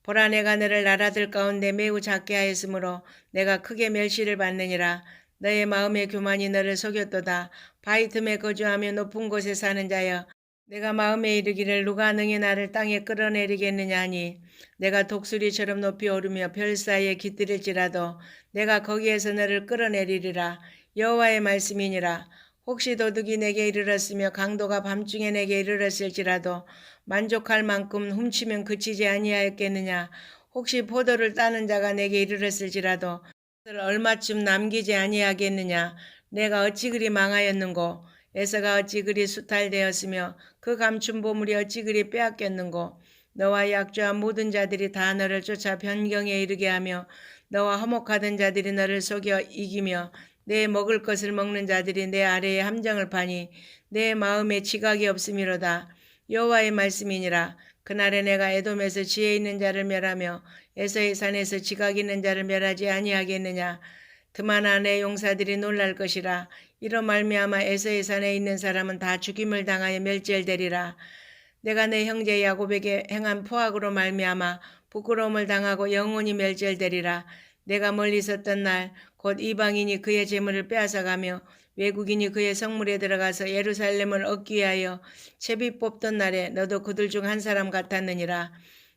S1: 보라 내가 너를 나라들 가운데 매우 작게 하였으므로 내가 크게 멸시를 받느니라. 너의 마음의 교만이 너를 속였도다. 바위 틈에 거주하며 높은 곳에 사는 자여 내가 마음에 이르기를 누가 능히 나를 땅에 끌어내리겠느냐 하니 내가 독수리처럼 높이 오르며 별 사이에 깃들일지라도 내가 거기에서 너를 끌어내리리라. 여호와의 말씀이니라. 혹시 도둑이 내게 이르렀으며 강도가 밤중에 내게 이르렀을지라도 만족할 만큼 훔치면 그치지 아니하였겠느냐. 혹시 포도를 따는 자가 내게 이르렀을지라도 그것을 얼마쯤 남기지 아니하겠느냐. 내가 어찌 그리 망하였는고. 에서가 어찌 그리 수탈되었으며 그 감춘 보물이 어찌 그리 빼앗겼는고. 너와 약조한 모든 자들이 다 너를 쫓아 변경에 이르게 하며 너와 화목하던 자들이 너를 속여 이기며 내 먹을 것을 먹는 자들이 내 아래에 함정을 파니 내 마음에 지각이 없음이로다. 여호와의 말씀이니라. 그날에 내가 에돔에서 지혜 있는 자를 멸하며 에서의 산에서 지각 있는 자를 멸하지 아니하겠느냐. 드마나 내 용사들이 놀랄 것이라. 이로 말미암아 에서의 산에 있는 사람은 다 죽임을 당하여 멸절되리라. 내가 내 형제 야곱에게 행한 포악으로 말미암아 부끄러움을 당하고 영원히 멸절되리라. 내가 멀리 있었던 날 곧 이방인이 그의 재물을 빼앗아가며 외국인이 그의 성물에 들어가서 예루살렘을 얻기 위하여 채비 뽑던 날에 너도 그들 중 한 사람 같았느니라.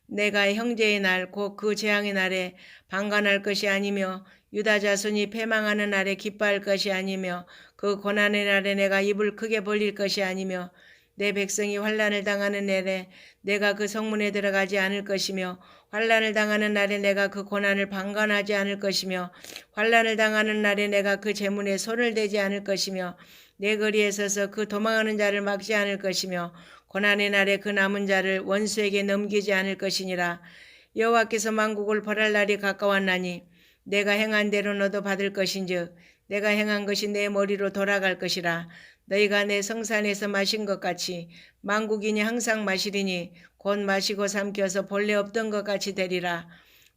S1: 내가 형제의 날 곧 그 재앙의 날에 방관할 것이 아니며 유다 자손이 패망하는 날에 기뻐할 것이 아니며 그 고난의 날에 내가 입을 크게 벌릴 것이 아니며 내 백성이 환난을 당하는 날에 내가 그 성문에 들어가지 않을 것이며 환난을 당하는 날에 내가 그 고난을 방관하지 않을 것이며 환난을 당하는 날에 내가 그 재문에 손을 대지 않을 것이며 내 거리에 서서 그 도망하는 자를 막지 않을 것이며 고난의 날에 그 남은 자를 원수에게 넘기지 않을 것이니라. 여호와께서 만국을 벌할 날이 가까웠나니 내가 행한 대로 너도 받을 것인즉 내가 행한 것이 내 머리로 돌아갈 것이라. 너희가 내 성산에서 마신 것 같이 만국인이 항상 마시리니 곧 마시고 삼켜서 본래 없던 것 같이 되리라.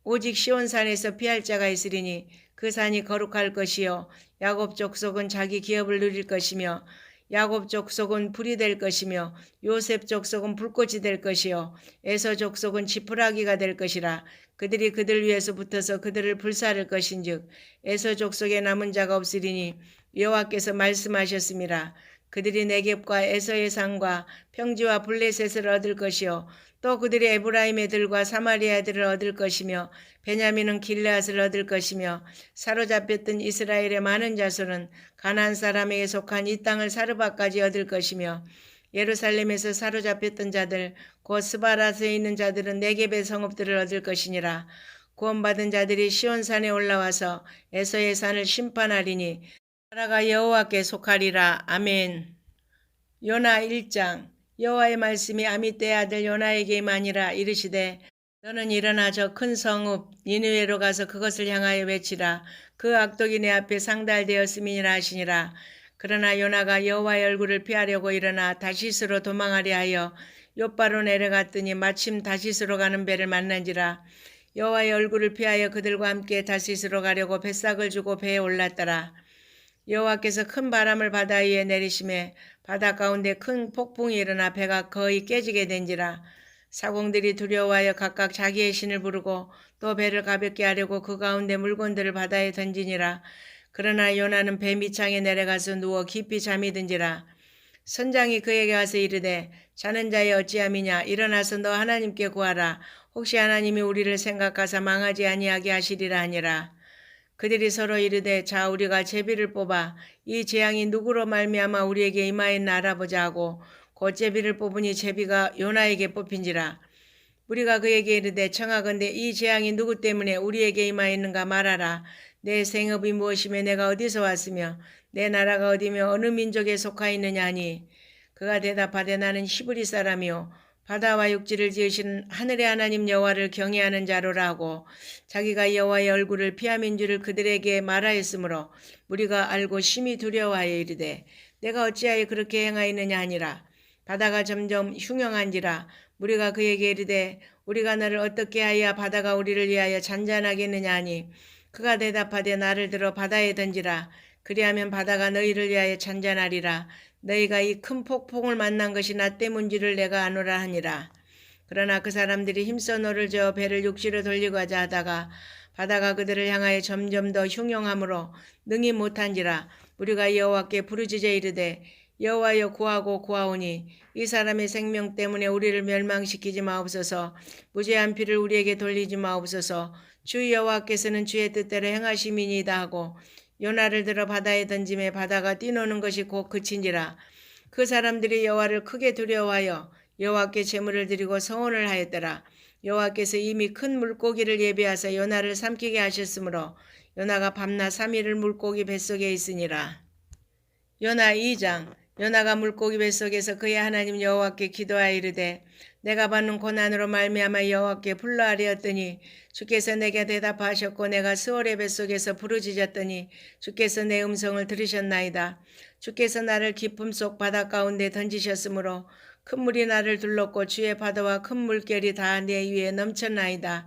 S1: 오직 시온산에서 피할 자가 있으리니 그 산이 거룩할 것이요 야곱 족속은 자기 기업을 누릴 것이며 야곱 족속은 불이 될 것이며 요셉 족속은 불꽃이 될 것이요 에서 족속은 지푸라기가 될 것이라. 그들이 그들 위에서 붙어서 그들을 불사를 것인즉 에서 족속에 남은 자가 없으리니 여호와께서 말씀하셨습니다. 그들이 네겝과 에서의 산과 평지와 블레셋을 얻을 것이요 또 그들이 에브라임의 들과 사마리아의 들을 얻을 것이며 베냐민은 길르앗을 얻을 것이며 사로잡혔던 이스라엘의 많은 자손은 가나안 사람에게 속한 이 땅을 사르바까지 얻을 것이며 예루살렘에서 사로잡혔던 자들 곧 스바라스에 있는 자들은 네겝의 성읍들을 얻을 것이니라. 구원받은 자들이 시온산에 올라와서 에서의 산을 심판하리니 나라가 여호와께 속하리라. 아멘. 요나 1장. 여호와의 말씀이 아미떼의 아들 요나에게 임하니라. 이르시되 너는 일어나 저 큰 성읍 니느웨로 가서 그것을 향하여 외치라. 그 악독이 내 앞에 상달되었음이니라 하시니라. 그러나 요나가 여호와의 얼굴을 피하려고 일어나 다시스로 도망하려 하여 욥바로 내려갔더니 마침 다시스로 가는 배를 만난지라. 여호와의 얼굴을 피하여 그들과 함께 다시스로 가려고 뱃삭을 주고 배에 올랐더라. 여호와께서 큰 바람을 바다 위에 내리심에 바다 가운데 큰 폭풍이 일어나 배가 거의 깨지게 된지라. 사공들이 두려워하여 각각 자기의 신을 부르고 또 배를 가볍게 하려고 그 가운데 물건들을 바다에 던지니라. 그러나 요나는 배 밑창에 내려가서 누워 깊이 잠이 든지라. 선장이 그에게 와서 이르되 자는 자의 어찌함이냐. 일어나서 너 하나님께 구하라. 혹시 하나님이 우리를 생각하사 망하지 아니하게 하시리라 하니라. 그들이 서로 이르되 자 우리가 제비를 뽑아 이 재앙이 누구로 말미암아 우리에게 임하였나 알아보자 하고 곧 제비를 뽑으니 제비가 요나에게 뽑힌지라. 우리가 그에게 이르되 청하건대 이 재앙이 누구 때문에 우리에게 임하였는가 말하라. 내 생업이 무엇이며 내가 어디서 왔으며 내 나라가 어디며 어느 민족에 속하였느냐 하니 그가 대답하되 나는 히브리 사람이요 바다와 육지를 지으신 하늘의 하나님 여호와를 경외하는 자로라 하고 자기가 여호와의 얼굴을 피함인 줄을 그들에게 말하였으므로 우리가 알고 심히 두려워하여 이르되 내가 어찌하여 그렇게 행하였느냐 하니라. 바다가 점점 흉흉한지라. 우리가 그에게 이르되 우리가 너를 어떻게 하여 바다가 우리를 위하여 잔잔하겠느냐 하니 그가 대답하되 나를 들어 바다에 던지라. 그리하면 바다가 너희를 위하여 잔잔하리라. 너희가 이 큰 폭풍을 만난 것이 나 때문인지를 내가 아노라 하니라. 그러나 그 사람들이 힘써 노를 저어 배를 육지로 돌리고 하자 하다가 바다가 그들을 향하여 점점 더 흉흉함으로 능히 못한지라. 우리가 여호와께 부르짖어 이르되 여호와여 구하고 구하오니 이 사람의 생명 때문에 우리를 멸망시키지 마옵소서. 무죄한 피를 우리에게 돌리지 마옵소서. 주 여호와께서는 주의 뜻대로 행하심이니이다 하고 요나를 들어 바다에 던짐에 바다가 뛰노는 것이 곧 그친지라. 그 사람들이 여호와를 크게 두려워하여 여호와께 제물을 드리고 서원을 하였더라. 여호와께서 이미 큰 물고기를 예비하사 요나를 삼키게 하셨으므로 요나가 밤낮 3일을 물고기 뱃속에 있으니라. 요나 2장. 요나가 물고기 뱃속에서 그의 하나님 여호와께 기도하여 이르되 내가 받는 고난으로 말미암아 여호와께 불러하리었더니 주께서 내게 대답하셨고 내가 스올의 뱃속에서 부르짖었더니 주께서 내 음성을 들으셨나이다. 주께서 나를 깊음 속 바다 가운데 던지셨으므로 큰 물이 나를 둘렀고 주의 파도와 큰 물결이 다 내 위에 넘쳤나이다.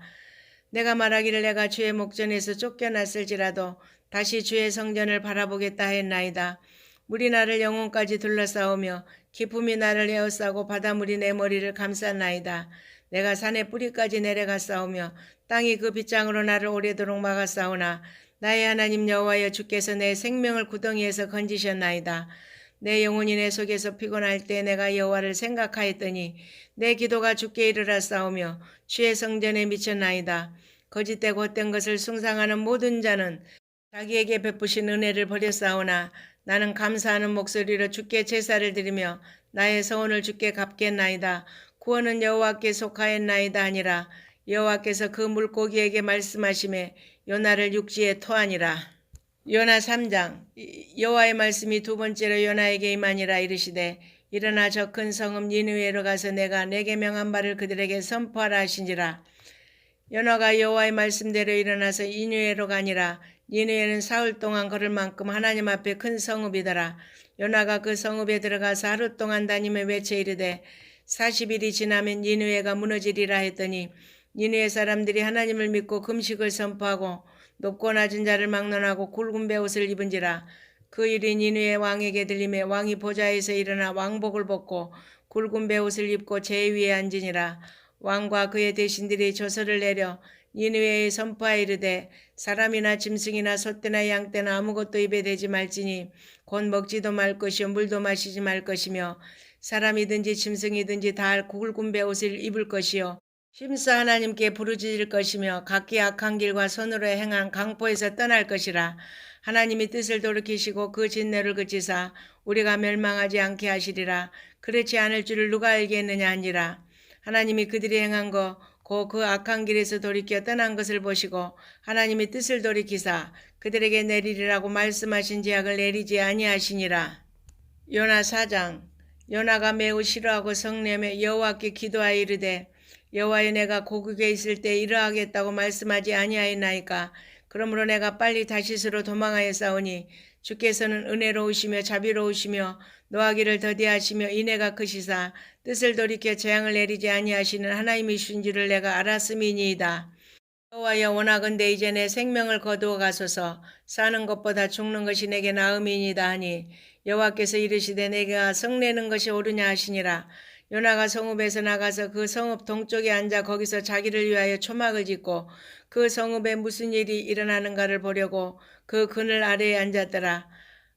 S1: 내가 말하기를 내가 주의 목전에서 쫓겨났을지라도 다시 주의 성전을 바라보겠다 했나이다. 물이 나를 영혼까지 둘러싸우며 기품이 나를 에워싸고 바닷물이 내 머리를 감쌌나이다. 내가 산의 뿌리까지 내려갔사오며 땅이 그 빗장으로 나를 오래도록 막았사오나 나의 하나님 여호와여 주께서 내 생명을 구덩이에서 건지셨나이다. 내 영혼이 내 속에서 피곤할 때 내가 여호와를 생각하였더니 내 기도가 주께 이르렀사오며 주의 성전에 미쳤나이다. 거짓되고 헛된 것을 숭상하는 모든 자는 자기에게 베푸신 은혜를 버렸사오나 나는 감사하는 목소리로 주께 제사를 드리며 나의 서원을 주께 갚겠나이다. 구원은 여호와께 속하였나이다 하니라. 여호와께서 그 물고기에게 말씀하시매 요나를 육지에 토하니라. 요나 3장. 여호와의 말씀이 두 번째로 요나에게 임하니라. 이르시되 일어나 저 큰 성읍 니느웨로 가서 내가 내게 명한 바를 그들에게 선포하라 하신지라. 요나가 여호와의 말씀대로 일어나서 니느웨로 가니라. 니느웨는 사흘 동안 걸을 만큼 하나님 앞에 큰 성읍이더라. 요나가 그 성읍에 들어가서 하루 동안 다니며 외쳐 이르되 40일이 지나면 니느웨가 무너지리라 했더니 니느웨 사람들이 하나님을 믿고 금식을 선포하고 높고 낮은 자를 막론하고 굵은 베옷을 입은지라. 그 일이 니느웨 왕에게 들리매 왕이 보좌에서 일어나 왕복을 벗고 굵은 베옷을 입고 제위에 앉으니라. 왕과 그의 대신들이 조서를 내려 니느웨에 선포하여 이르되 사람이나 짐승이나 소떼나 양떼나 아무것도 입에 대지 말지니 곧 먹지도 말 것이요 물도 마시지 말 것이며 사람이든지 짐승이든지 다 굵은 베옷을 입을 것이요 심사 하나님께 부르짖을 것이며 각기 악한 길과 손으로 행한 강포에서 떠날 것이라. 하나님이 뜻을 돌이키시고 그 진노를 그치사 우리가 멸망하지 않게 하시리라. 그렇지 않을 줄을 누가 알겠느냐 하니라. 하나님이 그들이 행한 것 곧 그 악한 길에서 돌이켜 떠난 것을 보시고 하나님이 뜻을 돌이키사 그들에게 내리리라고 말씀하신 제약을 내리지 아니하시니라. 요나 4장. 요나가 매우 싫어하고 성내며 여호와께 기도하여 이르되 여호와여 내가 고국에 있을 때 이러하겠다고 말씀하지 아니하였나이까. 그러므로 내가 빨리 다시스로 도망하여 싸우니 주께서는 은혜로우시며 자비로우시며 노하기를 더디하시며 인애가 크시사 뜻을 돌이켜 재앙을 내리지 아니하시는 하나님이신 줄을 내가 알았음이니이다. 여호와여 원하건대 이제 내 생명을 거두어 가소서. 사는 것보다 죽는 것이 내게 나음이니이다 하니 여호와께서 이르시되 내가 성내는 것이 옳으냐 하시니라. 요나가 성읍에서 나가서 그 성읍 동쪽에 앉아 거기서 자기를 위하여 초막을 짓고 그 성읍에 무슨 일이 일어나는가를 보려고 그 그늘 아래에 앉았더라.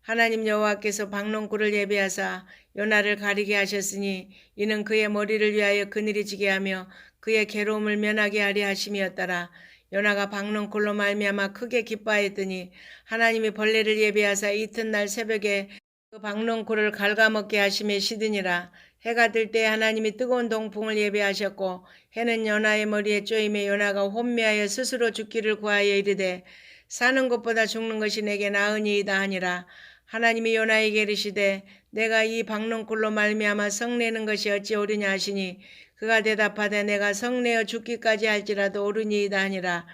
S1: 하나님 여호와께서 박농굴을 예비하사 요나를 가리게 하셨으니 이는 그의 머리를 위하여 그늘이 지게 하며 그의 괴로움을 면하게 하려 하심이었더라. 요나가 박농굴로 말미암아 크게 기뻐하였더니 하나님이 벌레를 예비하사 이튿날 새벽에 그 박농굴을 갉아먹게 하심에 시드니라. 해가 뜰 때 하나님이 뜨거운 동풍을 예비하셨고 해는 요나의 머리에 쪼임에 요나가 혼미하여 스스로 죽기를 구하여 이르되 사는 것보다 죽는 것이 내게 나으니이다 하니라. 하나님이 요나에게 이르시되 내가 이 박농굴로 말미암아 성내는 것이 어찌 옳으냐 하시니 그가 대답하되 내가 성내어 죽기까지 할지라도 옳으니이다 하니라.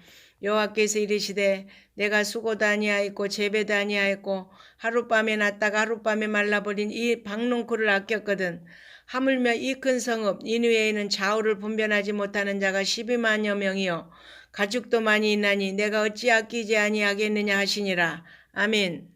S1: 여호와께서 이르시되 내가 수고도 아니하였고 재배도 아니하였고 하룻밤에 났다가 하룻밤에 말라버린 이 박농굴을 아꼈거든. 하물며 이 큰 성읍 니느웨에는 좌우를 분별하지 못하는 자가 12만여 명이요 가축도 많이 있나니 내가 어찌 아끼지 아니하겠느냐 하시니라. 아멘.